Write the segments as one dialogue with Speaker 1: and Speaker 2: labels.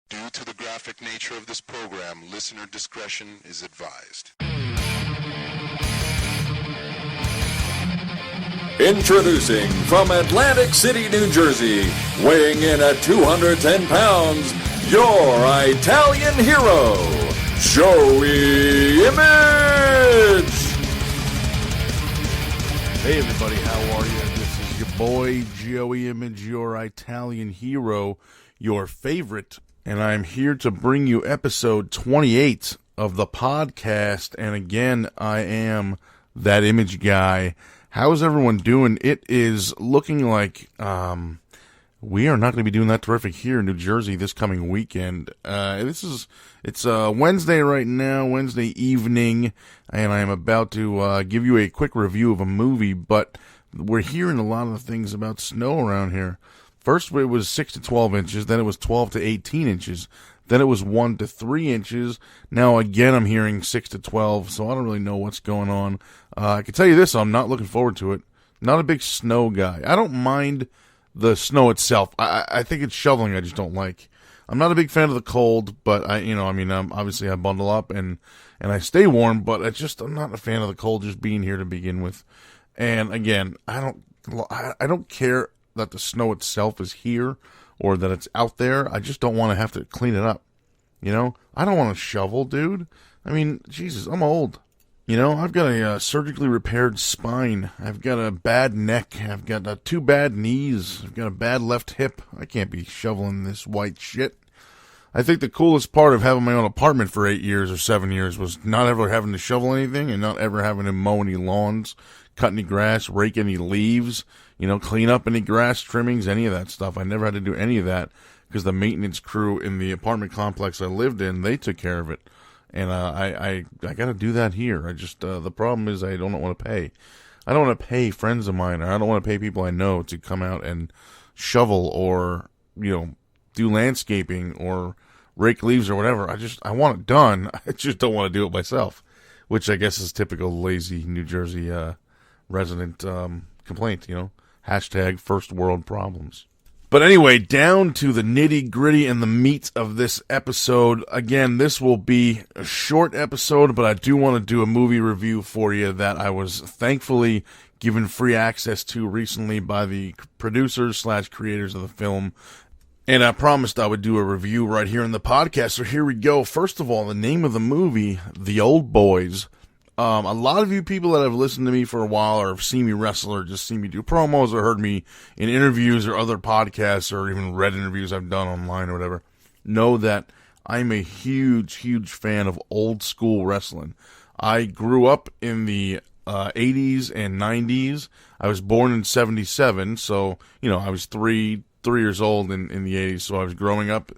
Speaker 1: Due to the graphic nature of this program, listener discretion is advised.
Speaker 2: Introducing from Atlantic City, New Jersey, weighing in at 210 pounds, your Italian hero, Joey Image!
Speaker 3: Hey everybody, how are you? This is your boy, Joey Image, your Italian hero, your favorite, and I'm here to bring you episode 28 of the podcast, and again, I am that image guy. How's everyone doing? It is looking like we are not going to be doing that terrific here in New Jersey this coming weekend. It's Wednesday right now, Wednesday evening, and I am about to give you a quick review of a movie, but we're hearing a lot of things about snow around here. First, it was 6 to 12 inches, then it was 12 to 18 inches, then it was 1 to 3 inches. Now, again, I'm hearing 6 to 12, so I don't really know what's going on. I can tell you this, I'm not looking forward to it. Not a big snow guy. I don't mind the snow itself. I think it's shoveling I just don't like. I'm not a big fan of the cold, but obviously I bundle up and I stay warm, but I'm not a fan of the cold just being here to begin with. And again, I don't care that the snow itself is here or that it's out there. I just don't want to have to clean it up. You know, I don't want to shovel, dude. I mean, Jesus, I'm old. You know, I've got a surgically repaired spine. I've got a bad neck. I've got 2 bad knees. I've got a bad left hip. I can't be shoveling this white shit. I think the coolest part of having my own apartment for 8 years or 7 years was not ever having to shovel anything and not ever having to mow any lawns, cut any grass, rake any leaves, clean up any grass trimmings, any of that stuff. I never had to do any of that because the maintenance crew in the apartment complex I lived in, they took care of it. And I got to do that here. The problem is I don't want to pay. I don't want to pay friends of mine, or I don't want to pay people I know to come out and shovel or, do landscaping or rake leaves or whatever. I want it done. I just don't want to do it myself, which I guess is typical lazy New Jersey resident complaint, hashtag first world problems. But anyway, down to the nitty-gritty and the meat of this episode. Again, this will be a short episode, but I do want to do a movie review for you that I was thankfully given free access to recently by the producers/creators of the film. And I promised I would do a review right here in the podcast, so here we go. First of all, the name of the movie, The Old Boys. A lot of you people that have listened to me for a while or have seen me wrestle or just seen me do promos or heard me in interviews or other podcasts or even read interviews I've done online or whatever know that I'm a huge, huge fan of old school wrestling. I grew up in the 80s and 90s. I was born in 77, so, I was three years old in the 80s, so I was growing up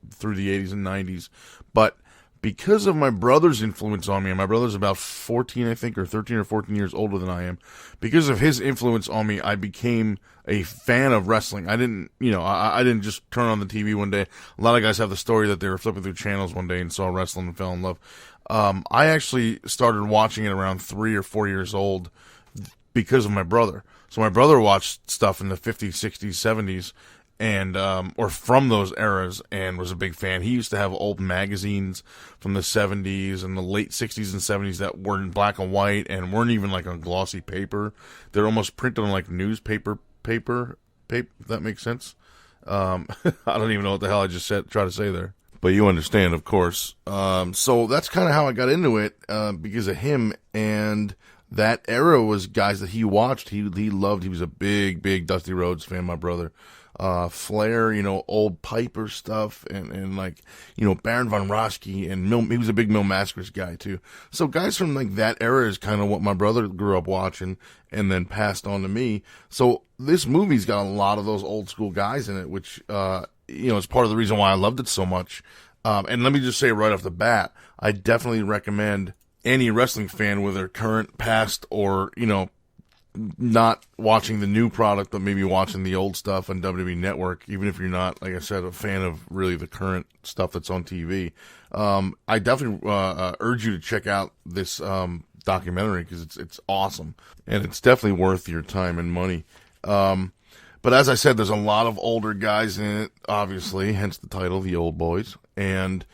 Speaker 3: through the 80s and 90s. But because of my brother's influence on me, and my brother's about 14, I think, or 13 or 14 years older than I am, because of his influence on me, I became a fan of wrestling. I didn't, I didn't just turn on the TV one day. A lot of guys have the story that they were flipping through channels one day and saw wrestling and fell in love. I actually started watching it around 3 or 4 years old because of my brother. So my brother watched stuff in the 50s, 60s, 70s, and or from those eras, and was a big fan. He used to have old magazines from the 70s and the late 60s and 70s that were in black and white and weren't even like on glossy paper. They're almost printed on like newspaper paper, if that makes sense. I don't even know what the hell I just try to say there, but you understand, of course. So that's kind of how I got into it, because of him. And that era was guys that he watched. He loved. He was a big Dusty Rhodes fan, my brother. Flair, old Piper stuff, and Baron von Raschke, and he was a big Mil Mascaras guy too. So guys from like that era is kind of what my brother grew up watching and then passed on to me. So this movie's got a lot of those old school guys in it, which, is part of the reason why I loved it so much. And let me just say right off the bat, I definitely recommend any wrestling fan, whether current, past, or, not watching the new product, but maybe watching the old stuff on WWE Network, even if you're not, like I said, a fan of really the current stuff that's on TV. I definitely urge you to check out this documentary because it's awesome, and it's definitely worth your time and money. But as I said, there's a lot of older guys in it, obviously, hence the title, The Old Boys. And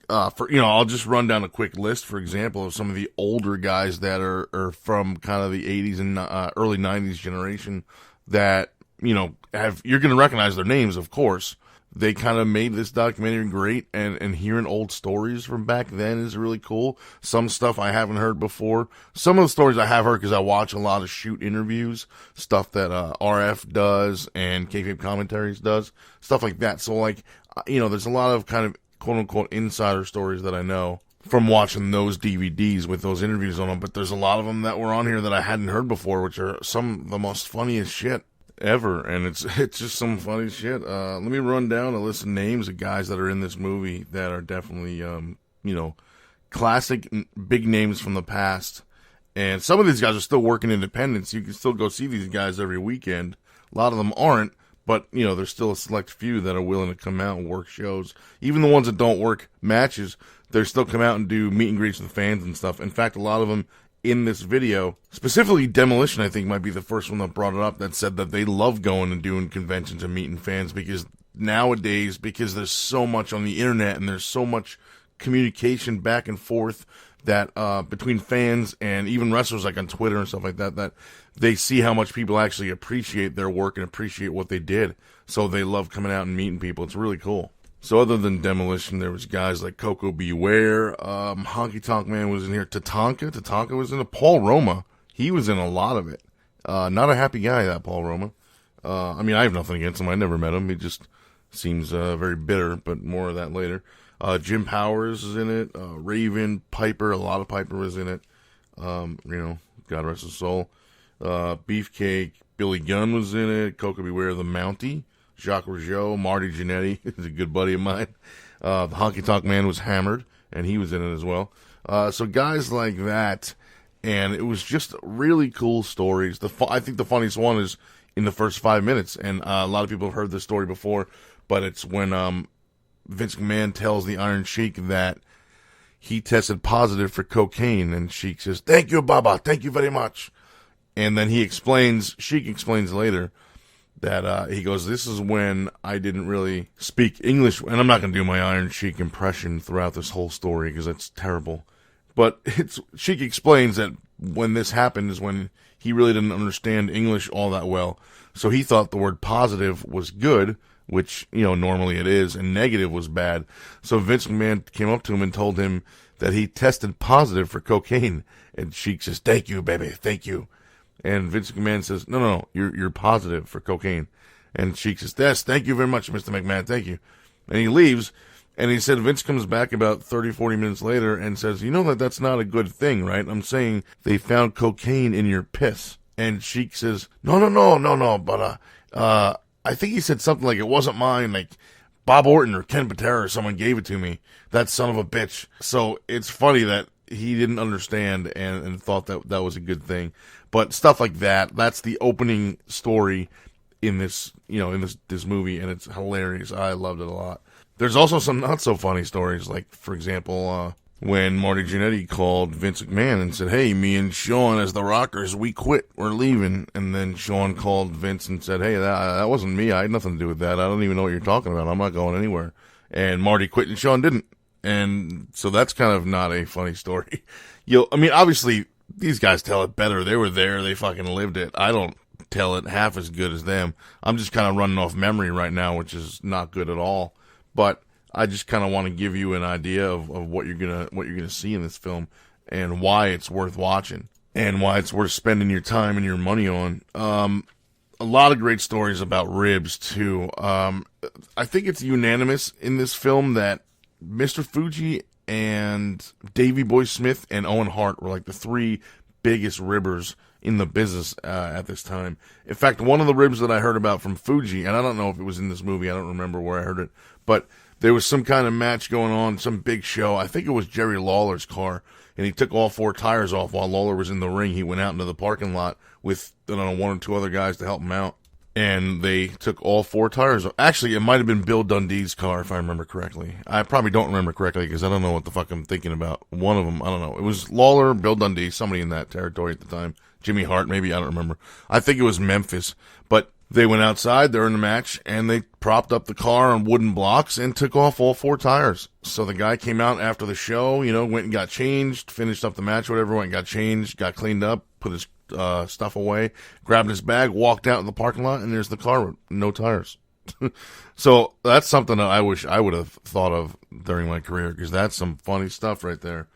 Speaker 3: I'll just run down a quick list, for example, of some of the older guys that are from kind of the 80s and early 90s generation that, you're going to recognize their names, of course. They kind of made this documentary great, and hearing old stories from back then is really cool. Some stuff I haven't heard before. Some of the stories I have heard because I watch a lot of shoot interviews, stuff that RF does and Kayfabe Commentaries does, stuff like that. So, there's a lot of kind of quote-unquote insider stories that I know from watching those DVDs with those interviews on them, but there's a lot of them that were on here that I hadn't heard before, which are some of the most funniest shit ever, and it's just some funny shit. Let me run down a list of names of guys that are in this movie that are definitely, classic big names from the past, and some of these guys are still working independents. You can still go see these guys every weekend. A lot of them aren't, but, there's still a select few that are willing to come out and work shows. Even the ones that don't work matches, they still come out and do meet and greets with fans and stuff. In fact, a lot of them in this video, specifically Demolition, I think, might be the first one that brought it up, that said that they love going and doing conventions and meeting fans because nowadays, because there's so much on the internet and there's so much communication back and forth that between fans and even wrestlers, like on Twitter and stuff like that, that they see how much people actually appreciate their work and appreciate what they did. So they love coming out and meeting people. It's really cool. So other than Demolition, there was guys like Coco Beware, Honky Tonk Man was in here, Tatanka was in it, Paul Roma, he was in a lot of it. Not a happy guy, that Paul Roma. I have nothing against him, I never met him, he just seems very bitter, but more of that later. Jim Powers is in it, Raven, Piper, a lot of Piper was in it, God rest his soul. Beefcake, Billy Gunn was in it, Coco Beware, the Mountie, Jacques Rougeau, Marty Jannetty is a good buddy of mine. The Honky Tonk Man was hammered, and he was in it as well. So guys like that, and it was just really cool stories. I think the funniest one is in the first 5 minutes, and a lot of people have heard this story before, but it's when Vince McMahon tells the Iron Sheik that he tested positive for cocaine, and Sheik says, "Thank you, Baba, thank you very much." And then Sheik explains later that he goes, "This is when I didn't really speak English," and I'm not going to do my Iron Sheik impression throughout this whole story because it's terrible. But Sheik explains that when this happened is when he really didn't understand English all that well. So he thought the word positive was good, which, normally it is, and negative was bad. So Vince McMahon came up to him and told him that he tested positive for cocaine. And Sheik says, "Thank you, baby, thank you." And Vince McMahon says, no, you're positive for cocaine. And Sheik says, "Yes, thank you very much, Mr. McMahon, thank you." And he leaves, and he said Vince comes back about 30, 40 minutes later and says, "You know that's not a good thing, right? I'm saying they found cocaine in your piss." And Sheik says, no, but I think he said something like, "It wasn't mine, like Bob Orton or Ken Patera or someone gave it to me, that son of a bitch." So it's funny that he didn't understand and thought that was a good thing. But stuff like that, that's the opening story in this, this movie, and it's hilarious. I loved it a lot. There's also some not so funny stories, like, for example, when Marty Jannetty called Vince McMahon and said, "Hey, me and Sean as the Rockers, we quit, we're leaving." And then Sean called Vince and said, "Hey, that wasn't me, I had nothing to do with that, I don't even know what you're talking about, I'm not going anywhere." And Marty quit and Sean didn't. And so that's kind of not a funny story. Obviously, these guys tell it better. They were there, they fucking lived it. I don't tell it half as good as them. I'm just kind of running off memory right now, which is not good at all. But I just kind of want to give you an idea of what you're gonna see in this film and why it's worth watching and why it's worth spending your time and your money on. A lot of great stories about ribs too. I think it's unanimous in this film that Mr. Fuji and Davey Boy Smith and Owen Hart were like the three biggest ribbers in the business at this time. In fact, one of the ribs that I heard about from Fuji, and I don't know if it was in this movie, I don't remember where I heard it, but there was some kind of match going on, some big show. I think it was Jerry Lawler's car, and he took all four tires off while Lawler was in the ring. He went out into the parking lot with, one or two other guys to help him out, and they took all four tires off. Actually, it might have been Bill Dundee's car, if I remember correctly. I probably don't remember correctly because I don't know what the fuck I'm thinking about. One of them, I don't know. It was Lawler, Bill Dundee, somebody in that territory at the time. Jimmy Hart, maybe, I don't remember. I think it was Memphis. But They went outside during the match, and they propped up the car on wooden blocks and took off all 4 tires. So the guy came out after the show, went and got changed, finished up the match, whatever, went and got changed, got cleaned up, put his stuff away, grabbed his bag, walked out in the parking lot, and there's the car with no tires. So that's something that I wish I would have thought of during my career, because that's some funny stuff right there.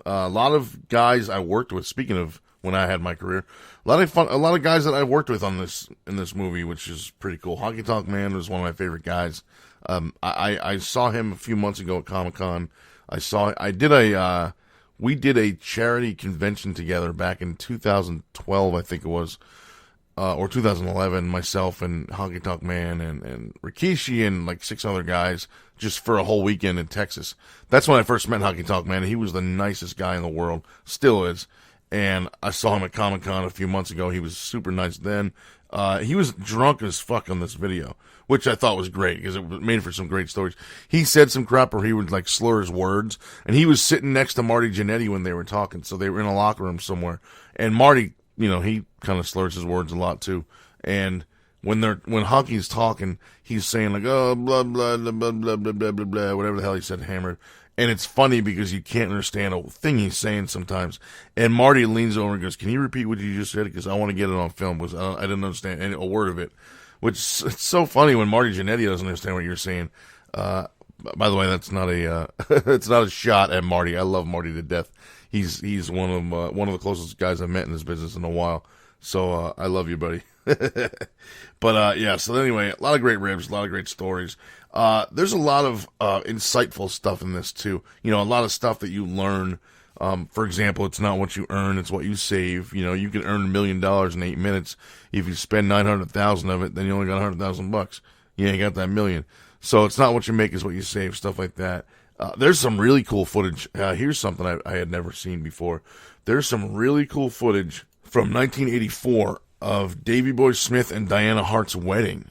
Speaker 3: A lot of guys I worked with, speaking of when I had my career, a lot of guys that I worked with in this movie, which is pretty cool. Honky Tonk Man was one of my favorite guys. I saw him a few months ago at Comic-Con. We did a charity convention together back in 2012, I think it was. Or 2011, myself and Honky Tonk Man and Rikishi and like 6 other guys, just for a whole weekend in Texas. That's when I first met Honky Tonk Man. He was the nicest guy in the world, still is. And I saw him at Comic-Con a few months ago. He was super nice then. He was drunk as fuck on this video, which I thought was great because it made for some great stories. He said some crap where he would like slur his words, and he was sitting next to Marty Jannetty when they were talking. So they were in a locker room somewhere, and Marty, he kind of slurs his words a lot too. And when Honky's talking, he's saying like, oh, blah, blah, blah, blah, blah, blah, blah, blah, blah, whatever the hell he said, hammered. And it's funny because you can't understand a thing he's saying sometimes. And Marty leans over and goes, can you repeat what you just said? Because I want to get it on film, because I didn't understand a word of it. Which, it's so funny when Marty Jannetty doesn't understand what you're saying. By the way, that's not it's not a shot at Marty. I love Marty to death. He's one of the closest guys I've met in this business in a while. So I love you, buddy. But yeah. So anyway, a lot of great ribs, a lot of great stories. There's a lot of insightful stuff in this too. A lot of stuff that you learn. For example, it's not what you earn; it's what you save. You can earn $1 million in 8 minutes. If you spend 900,000 of it, then you only got $100,000. You ain't got that million. So it's not what you make; is what you save. Stuff like that. There's some really cool footage. Here's something I had never seen before. There's some really cool footage from 1984 of Davey Boy Smith and Diana Hart's wedding.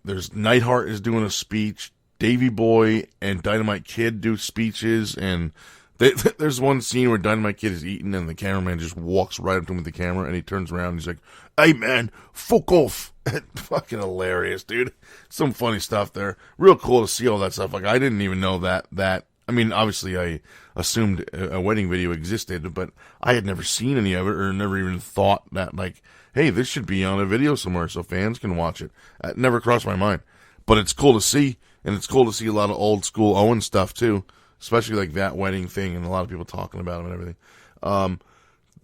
Speaker 3: There's Neidhart is doing a speech. Davey Boy and Dynamite Kid do speeches, and there's one scene where Dynamite Kid is eating, and the cameraman just walks right up to him with the camera, and he turns around and he's like, "Hey man, fuck off!" Fucking hilarious, dude. Some funny stuff there. Real cool to see all that stuff. Like, I didn't even know that. I mean, obviously, I assumed a wedding video existed, but I had never seen any of it, or never even thought that, like, hey, this should be on a video somewhere so fans can watch it. It never crossed my mind. But it's cool to see, and it's cool to see a lot of old school Owen stuff, too. Especially, like, that wedding thing, and a lot of people talking about him and everything.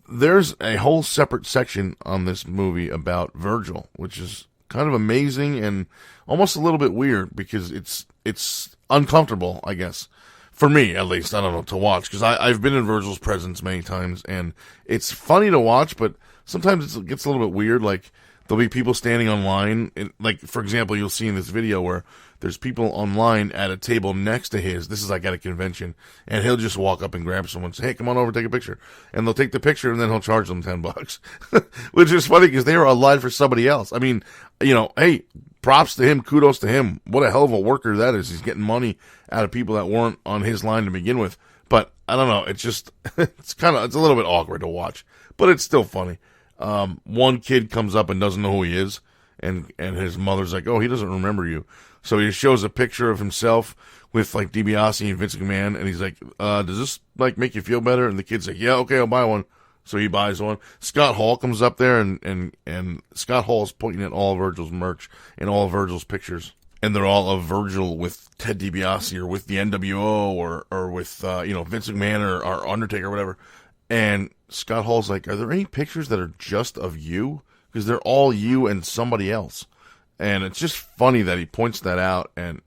Speaker 3: There's a whole separate section on this movie about Virgil, which is kind of amazing and almost a little bit weird, because it's uncomfortable, I guess. For me, at least, I don't know, to watch, because I've been in Virgil's presence many times, and it's funny to watch, but sometimes it gets a little bit weird. Like, there'll be people standing online, and, like, for example, you'll see in this video where there's people online at a table next to his. This is like at a convention, and he'll just walk up and grab someone and say, "Hey, come on over, take a picture." And they'll take the picture, and then he'll charge them $10, which is funny because they were online for somebody else. I mean, hey, props to him, kudos to him. What a hell of a worker that is. He's getting money out of people that weren't on his line to begin with. But I don't know. It's just, it's a little bit awkward to watch, but it's still funny. One kid comes up and doesn't know who he is, and his mother's like, "Oh, he doesn't remember you." So he shows a picture of himself with like DiBiase and Vince McMahon, and he's like, "Does this like make you feel better?" And the kid's like, "Yeah, okay, I'll buy one." So he buys one. Scott Hall comes up there, and Scott Hall is pointing at all of Virgil's merch and all of Virgil's pictures, and they're all of Virgil with Ted DiBiase or with the NWO or with Vince McMahon or Undertaker or whatever. And Scott Hall's like, "Are there any pictures that are just of you? Because they're all you and somebody else." And it's just funny that he points that out, and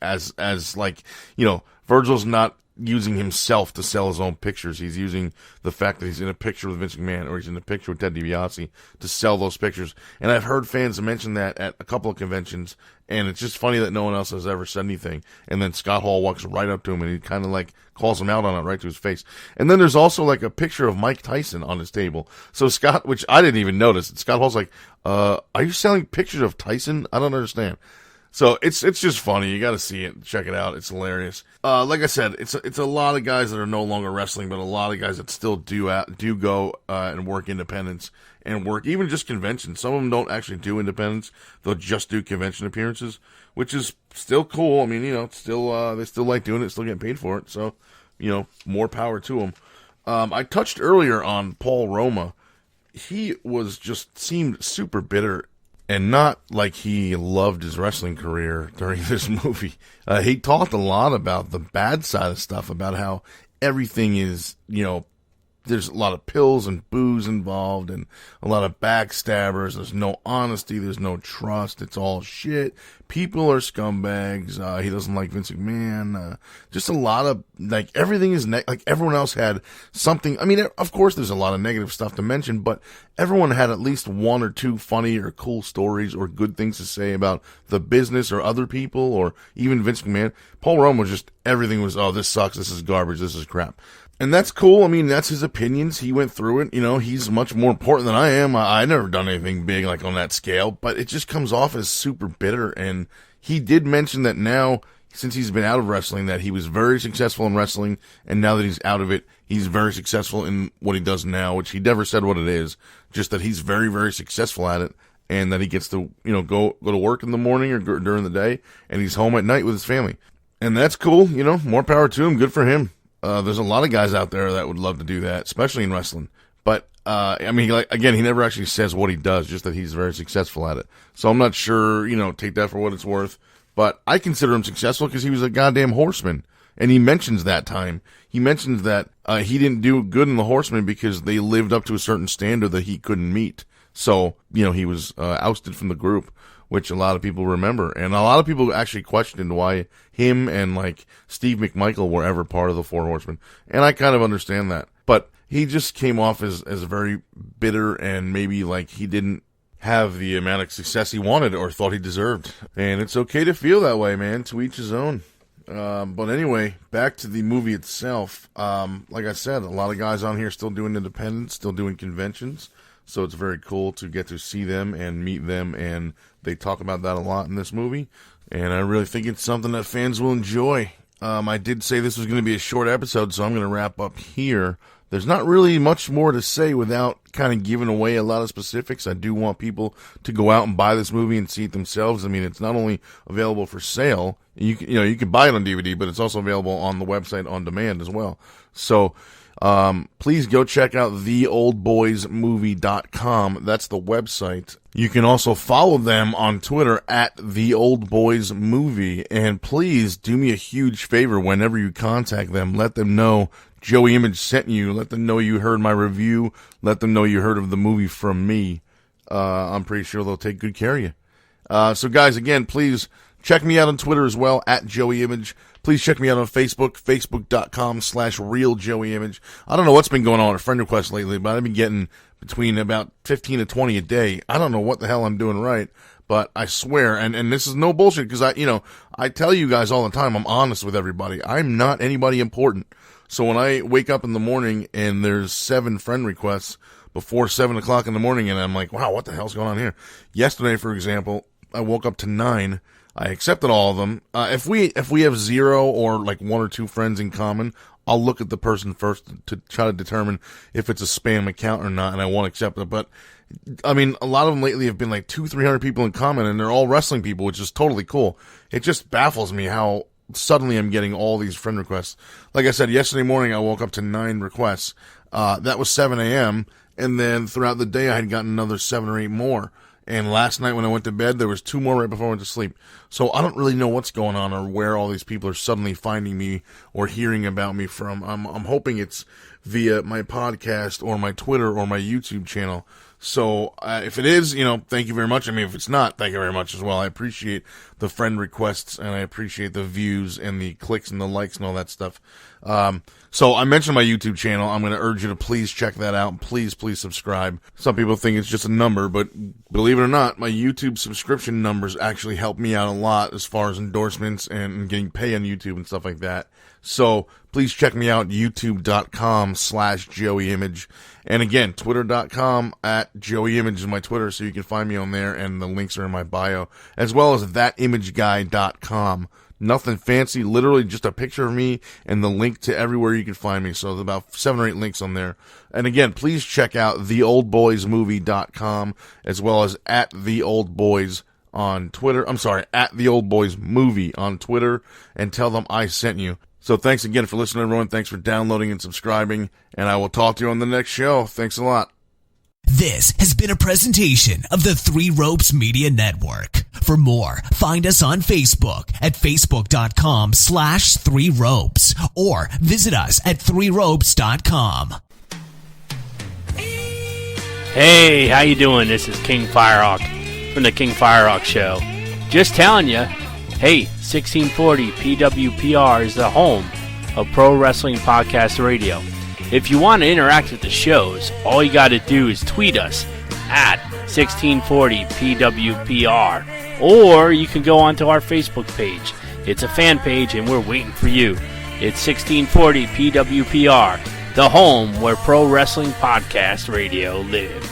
Speaker 3: as like, Virgil's not using himself to sell his own pictures. He's using the fact that he's in a picture with Vince McMahon or he's in a picture with Ted DiBiase to sell those pictures. And I've heard fans mention that at a couple of conventions, and it's just funny that no one else has ever said anything. And then Scott Hall walks right up to him, and he kind of like calls him out on it right to his face. And then there's also like a picture of Mike Tyson on his table. So Scott, which I didn't even notice, Scott Hall's like, "Are you selling pictures of Tyson? I don't understand." So it's just funny. You got to see it, check it out. It's hilarious. Like I said, it's a lot of guys that are no longer wrestling, but a lot of guys that still do go and work independents and work even just conventions. Some of them don't actually do independents; they'll just do convention appearances, which is still cool. I mean, it's still they still like doing it, still getting paid for it. So, more power to them. I touched earlier on Paul Roma. He seemed super bitter. And not like he loved his wrestling career during this movie. He talked a lot about the bad side of stuff, about how everything is, there's a lot of pills and booze involved and a lot of backstabbers. There's no honesty. There's no trust. It's all shit. People are scumbags. He doesn't like Vince McMahon. Just a lot of, everything is, like everyone else had something. I mean, of course there's a lot of negative stuff to mention, but everyone had at least one or two funny or cool stories or good things to say about the business or other people or even Vince McMahon. Paul Roma was everything was, oh, this sucks. This is garbage. This is crap. And that's cool. I mean, that's his opinions. He went through it. He's much more important than I am. I never done anything big like on that scale, but it just comes off as super bitter. And he did mention that now, since he's been out of wrestling, that he was very successful in wrestling. And now that he's out of it, he's very successful in what he does now, which he never said what it is, just that he's very, very successful at it. And that he gets to, go to work in the morning or during the day, and he's home at night with his family. And that's cool. More power to him. Good for him. There's a lot of guys out there that would love to do that, especially in wrestling. But, I mean, again, he never actually says what he does, just that he's very successful at it. So I'm not sure, take that for what it's worth. But I consider him successful because he was a goddamn horseman. And he mentions that time. He mentions that he didn't do good in the Horsemen because they lived up to a certain standard that he couldn't meet. So, he was ousted from the group, which a lot of people remember. And a lot of people actually questioned why him and, Steve McMichael were ever part of the Four Horsemen. And I kind of understand that. But he just came off as very bitter and maybe he didn't have the amount of success he wanted or thought he deserved. And it's okay to feel that way, man. To each his own. But anyway, back to the movie itself. Like I said, a lot of guys on here still doing independents, still doing conventions. So it's very cool to get to see them and meet them, and they talk about that a lot in this movie. And I really think it's something that fans will enjoy. I did say this was going to be a short episode, so I'm going to wrap up here. There's not really much more to say without kind of giving away a lot of specifics. I do want people to go out and buy this movie and see it themselves. I mean, it's not only available for sale. You can buy it on DVD, but it's also available on the website on demand as well. So, please go check out theoldboysmovie.com. That's the website. You can also follow them on Twitter at theoldboysmovie. And please do me a huge favor whenever you contact them. Let them know Joey Image sent you. Let them know you heard my review. Let them know you heard of the movie from me. I'm pretty sure they'll take good care of you. So guys, again, please check me out on Twitter as well, at Joey Image. Please check me out on Facebook, facebook.com/realjoeyimage. I don't know what's been going on with friend requests lately, but I've been getting between about 15 to 20 a day. I don't know what the hell I'm doing right, but I swear, and this is no bullshit, because I tell you guys all the time, I'm honest with everybody. I'm not anybody important. So when I wake up in the morning and there's 7 friend requests before 7 o'clock in the morning, and I'm like, wow, what the hell's going on here? Yesterday, for example, I woke up to 9. I accepted all of them. If we have 0 or 1 or 2 friends in common, I'll look at the person first to try to determine if it's a spam account or not, and I won't accept it. But I mean, a lot of them lately have been 200-300 people in common, and they're all wrestling people, which is totally cool. It just baffles me how suddenly I'm getting all these friend requests. Like I said, yesterday morning I woke up to 9 requests. That was 7 a.m., and then throughout the day I had gotten another 7 or 8 more. And last night when I went to bed, there was 2 more right before I went to sleep. So I don't really know what's going on or where all these people are suddenly finding me or hearing about me from. I'm hoping it's via my podcast or my Twitter or my YouTube channel. So if it is, thank you very much. I mean, if it's not, thank you very much as well. I appreciate the friend requests, and I appreciate the views and the clicks and the likes and all that stuff. So I mentioned my YouTube channel. I'm going to urge you to please check that out. Please subscribe. Some people think it's just a number, but believe it or not, my YouTube subscription numbers actually help me out a lot as far as endorsements and getting pay on YouTube and stuff like that. So please check me out, youtube.com/JoeyImage. And again, twitter.com at at Joey Image is my Twitter, so you can find me on there, and the links are in my bio, as well as thatimageguy.com. Nothing fancy, literally just a picture of me and the link to everywhere you can find me. So there's about 7 or 8 links on there. And again, please check out theoldboysmovie.com, as well as at theoldboys on Twitter. I'm sorry, at theoldboysmovie on Twitter, and tell them I sent you. So thanks again for listening, everyone. Thanks for downloading and subscribing, and I will talk to you on the next show. Thanks a lot.
Speaker 4: This has been a presentation of the Three Ropes Media Network. For more, find us on Facebook at facebook.com/Three Ropes or visit us at threeropes.com.
Speaker 5: Hey, how you doing? This is King Firehawk from the King Firehawk Show. Just telling you, hey, 1640 PWPR is the home of Pro Wrestling Podcast Radio. If you want to interact with the shows, all you got to do is tweet us at 1640 PWPR, or you can go onto our Facebook page. It's a fan page, and we're waiting for you. It's 1640 PWPR, the home where Pro Wrestling Podcast Radio lives.